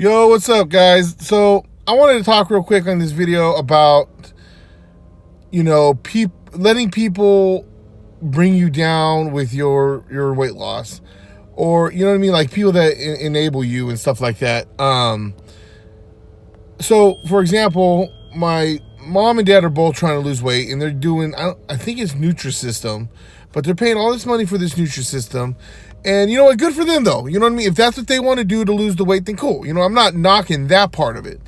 Yo, what's up, guys? So I wanted to talk real quick on this video about, letting people bring you down with your weight loss, or you know what I mean, like people that enable you and stuff like that. So for example, my mom and dad are both trying to lose weight, and they're doing I think it's Nutrisystem, but they're paying all this money for this Nutrisystem. And you know what? Good for them, though. You know what I mean? If that's what they want to do to lose the weight, then cool. I'm not knocking that part of it.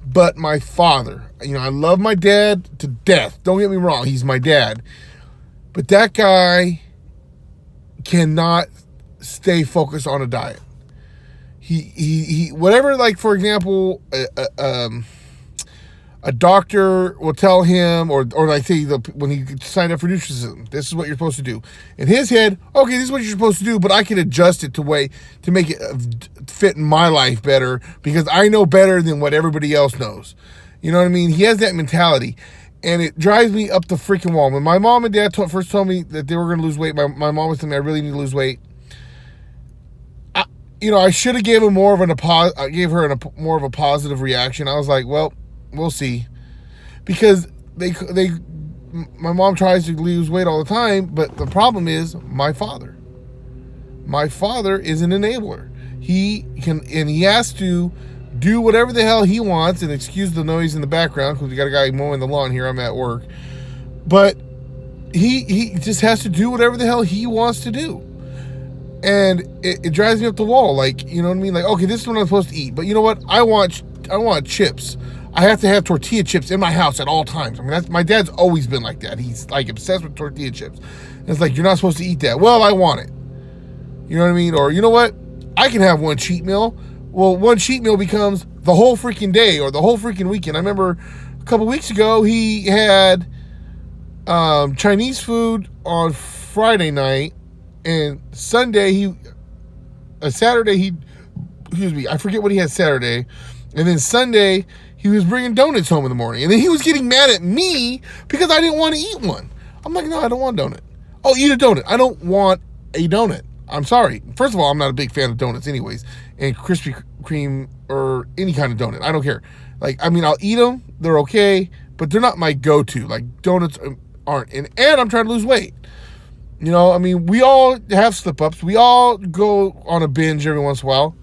But my father, I love my dad to death. Don't get me wrong. He's my dad. But that guy cannot stay focused on a diet. He whatever, like, for example, a doctor will tell him, or like say when he signed up for Nutrisystem, this is what you're supposed to do. In his head, okay, this is what you're supposed to do, but I can adjust it to make it fit in my life better because I know better than what everybody else knows. You know what I mean? He has that mentality, and it drives me up the freaking wall. When my mom and dad first told me that they were going to lose weight, my mom was telling me I really need to lose weight. I should have gave him more of I gave her more of a positive reaction. I was like, well, we'll see, because my mom tries to lose weight all the time, but the problem is my father is an enabler. He has to do whatever the hell he wants, and excuse the noise in the background because we got a guy mowing the lawn here. I'm at work, but he just has to do whatever the hell he wants to do, and it drives me up the wall. Like, you know what I mean? Like, okay, this is what I'm supposed to eat, but you know what? I want chips. I have to have tortilla chips in my house at all times. I mean, my dad's always been like that. He's like obsessed with tortilla chips. And it's like, you're not supposed to eat that. Well, I want it. You know what I mean? Or you know what? I can have one cheat meal. Well, one cheat meal becomes the whole freaking day or the whole freaking weekend. I remember a couple weeks ago, he had Chinese food on Friday night, and Saturday I forget what he had Saturday. And then Sunday, he was bringing donuts home in the morning. And then he was getting mad at me because I didn't want to eat one. I'm like, no, I don't want a donut. Oh, eat a donut. I don't want a donut. I'm sorry. First of all, I'm not a big fan of donuts anyways. And Krispy Kreme or any kind of donut. I don't care. Like, I mean, I'll eat them. They're okay. But they're not my go-to. Like, donuts aren't. And I'm trying to lose weight. I mean, we all have slip-ups. We all go on a binge every once in a while.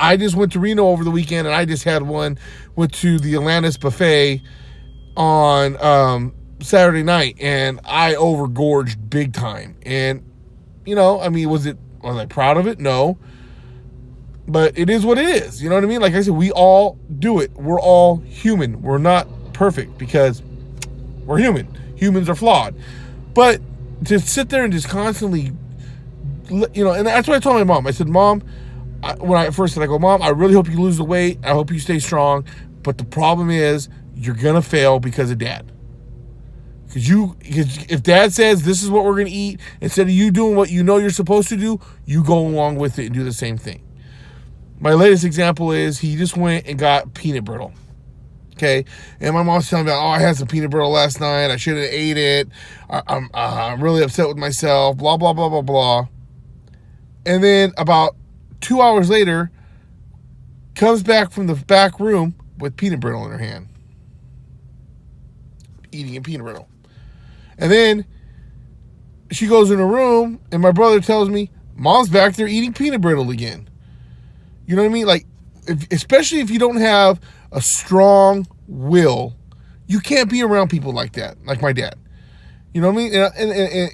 I just went to Reno over the weekend, and I just had went to the Atlantis buffet on Saturday night, and I overgorged big time. And, I mean, was I proud of it? No. But it is what it is. You know what I mean? Like I said, we all do it. We're all human. We're not perfect because we're human. Humans are flawed. But to sit there and just constantly, and that's what I told my mom. I said, Mom, when I first said, I go, Mom, I really hope you lose the weight. I hope you stay strong. But the problem is you're going to fail because of Dad. Because if Dad says this is what we're going to eat, instead of you doing what you know you're supposed to do, you go along with it and do the same thing. My latest example is he just went and got peanut brittle. Okay, and my mom's telling me, I had some peanut brittle last night. I should have ate it. I'm really upset with myself. Blah, blah, blah, blah, blah. And then about 2 hours later, comes back from the back room with peanut brittle in her hand. Eating a peanut brittle. And then she goes in her room, and my brother tells me, Mom's back there eating peanut brittle again. You know what I mean? Like, especially if you don't have a strong will, you can't be around people like that, like my dad. You know what I mean?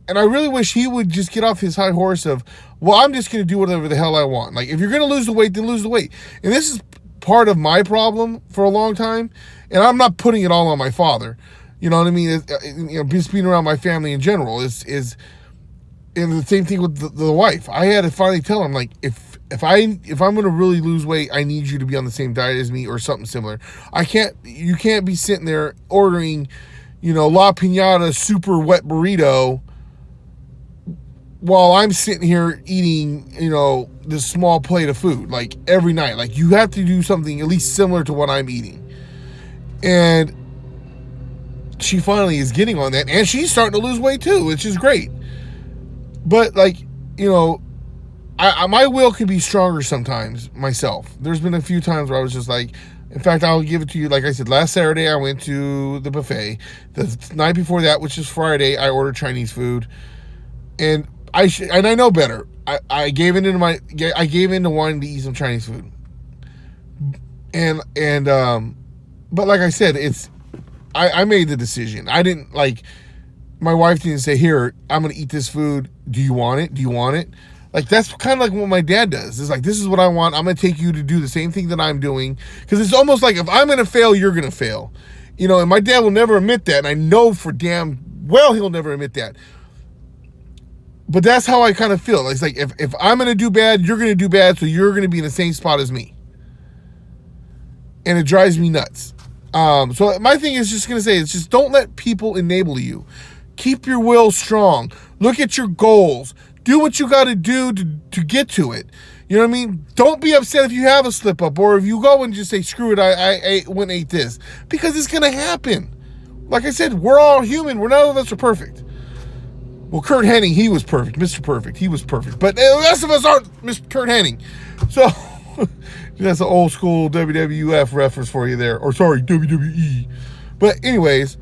And I really wish he would just get off his high horse of, well, I'm just going to do whatever the hell I want. Like, if you're going to lose the weight, then lose the weight. And this is part of my problem for a long time. And I'm not putting it all on my father. You know what I mean? Just being around my family in general is and the same thing with the wife. I had to finally tell him, like, if I'm going to really lose weight, I need you to be on the same diet as me or something similar. You can't be sitting there ordering, La Piñata super wet burrito while I'm sitting here eating, this small plate of food, like, every night. Like, you have to do something at least similar to what I'm eating. And she finally is getting on that, and she's starting to lose weight too, which is great. But, like, my will can be stronger sometimes myself. There's been a few times where I was just like, in fact, I'll give it to you. Like I said, last Saturday I went to the buffet. The night before that, which is Friday, I ordered Chinese food, and I know better. I gave in to wanting to eat some Chinese food, but like I said, I made the decision. I didn't like. My wife didn't say, "Here, I'm gonna eat this food. Do you want it? Do you want it?" Like, that's kind of like what my dad does. It's like, this is what I want. I'm going to take you to do the same thing that I'm doing. Because it's almost like if I'm going to fail, you're going to fail. You know, and my dad will never admit that. And I know for damn well he'll never admit that. But that's how I kind of feel. It's like, if I'm going to do bad, you're going to do bad. So you're going to be in the same spot as me. And it drives me nuts. So my thing is just going to say, it's just don't let people enable you. Keep your will strong. Look at your goals. Do what you got to do to get to it. You know what I mean? Don't be upset if you have a slip up or if you go and just say, screw it, I went and ate this. Because it's going to happen. Like I said, we're all human. None of us are perfect. Well, Kurt Hennig, he was perfect. Mr. Perfect, he was perfect. But the rest of us aren't Mr. Kurt Hennig. So, that's an old school WWF reference for you there. Or sorry, WWE. But anyways,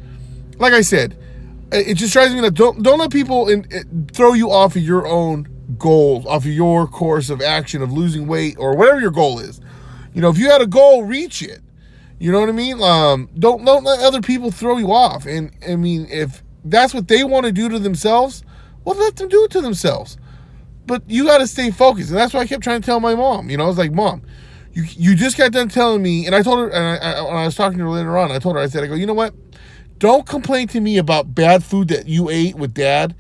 like I said, it just drives me nuts. Don't let people throw you off of your own goals, off of your course of action of losing weight or whatever your goal is. You know, if you had a goal, reach it. You know what I mean? Don't let other people throw you off. And I mean, if that's what they want to do to themselves, well, let them do it to themselves. But you got to stay focused. And that's why I kept trying to tell my mom. You know, I was like, Mom, you just got done telling me. And I told her, and when I was talking to her later on, I told her, I go, you know what? Don't complain to me about bad food that you ate with Dad,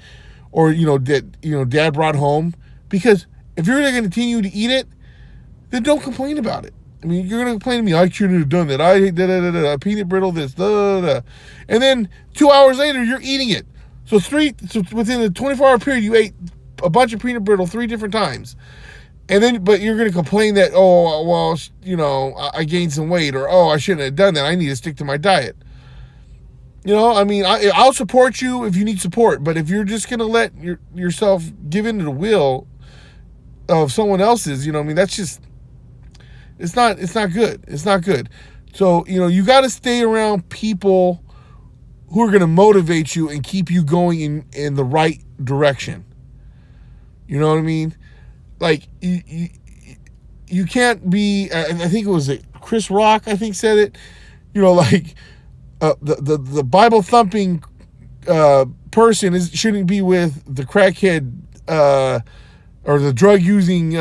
or Dad brought home. Because if you're going to continue to eat it, then don't complain about it. I mean, you're going to complain to me, I shouldn't have done that. I ate peanut brittle this, and then 2 hours later you're eating it. So within the 24-hour period, you ate a bunch of peanut brittle 3 different times, but you're going to complain that, oh well, I gained some weight, or I shouldn't have done that. I need to stick to my diet. You know, I mean, I'll support you if you need support, but if you're just going to let yourself give in to the will of someone else's, you know, I mean, that's just, it's not good. It's not good. So, you got to stay around people who are going to motivate you and keep you going in the right direction. You know what I mean? Like, you can't be, I think it was Chris Rock, I think said it, like, the Bible thumping person shouldn't be with the crackhead or the drug using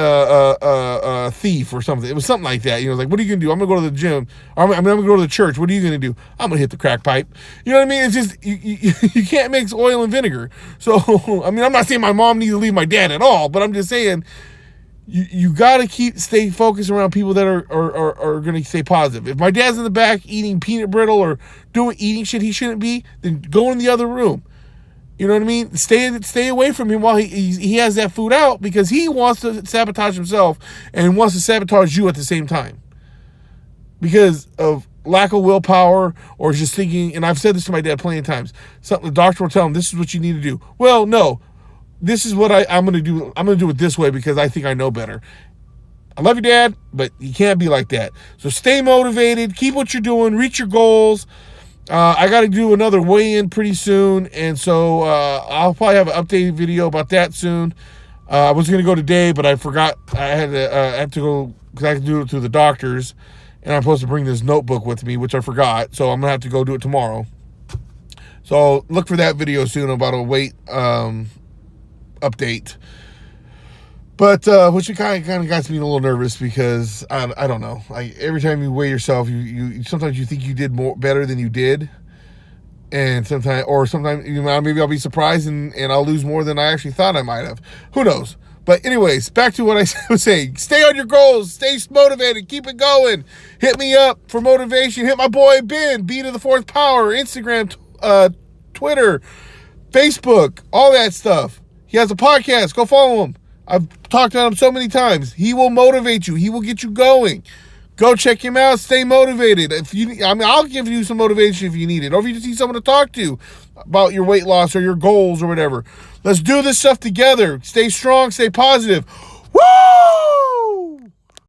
thief or something. It was something like that. Like, what are you gonna do? I'm gonna go to the gym. I'm gonna go to the church. What are you gonna do? I'm gonna hit the crack pipe. You know what I mean? It's just you can't mix oil and vinegar. So I mean, I'm not saying my mom needs to leave my dad at all, but I'm just saying you got to stay focused around people that are going to stay positive. If my dad's in the back eating peanut brittle or eating shit he shouldn't be, then go in the other room. You know what I mean? Stay away from him while he has that food out, because he wants to sabotage himself and wants to sabotage you at the same time because of lack of willpower or just thinking. And I've said this to my dad plenty of times. The doctor will tell him, this is what you need to do. Well, no. This is what I'm going to do. I'm going to do it this way because I think I know better. I love you, Dad, but you can't be like that. So stay motivated. Keep what you're doing. Reach your goals. I got to do another weigh-in pretty soon, and so I'll probably have an updated video about that soon. I was going to go today, but I forgot. I had to go because I had to do it through the doctors, and I'm supposed to bring this notebook with me, which I forgot. So I'm going to have to go do it tomorrow. So look for that video soon about a weight update, but which kind of got me a little nervous because I don't know, like every time you weigh yourself, you sometimes you think you did better than you did, and sometimes maybe I'll be surprised and I'll lose more than I actually thought I might have. Who knows? But anyways, back to what I was saying. Stay on your goals. Stay motivated. Keep it going. Hit me up for motivation. Hit my boy Ben, B to the 4th power, Instagram, Twitter, Facebook, all that stuff. He has a podcast. Go follow him. I've talked about him so many times. He will motivate you. He will get you going. Go check him out. Stay motivated. I'll give you some motivation if you need it. Or if you just need someone to talk to about your weight loss or your goals or whatever. Let's do this stuff together. Stay strong. Stay positive.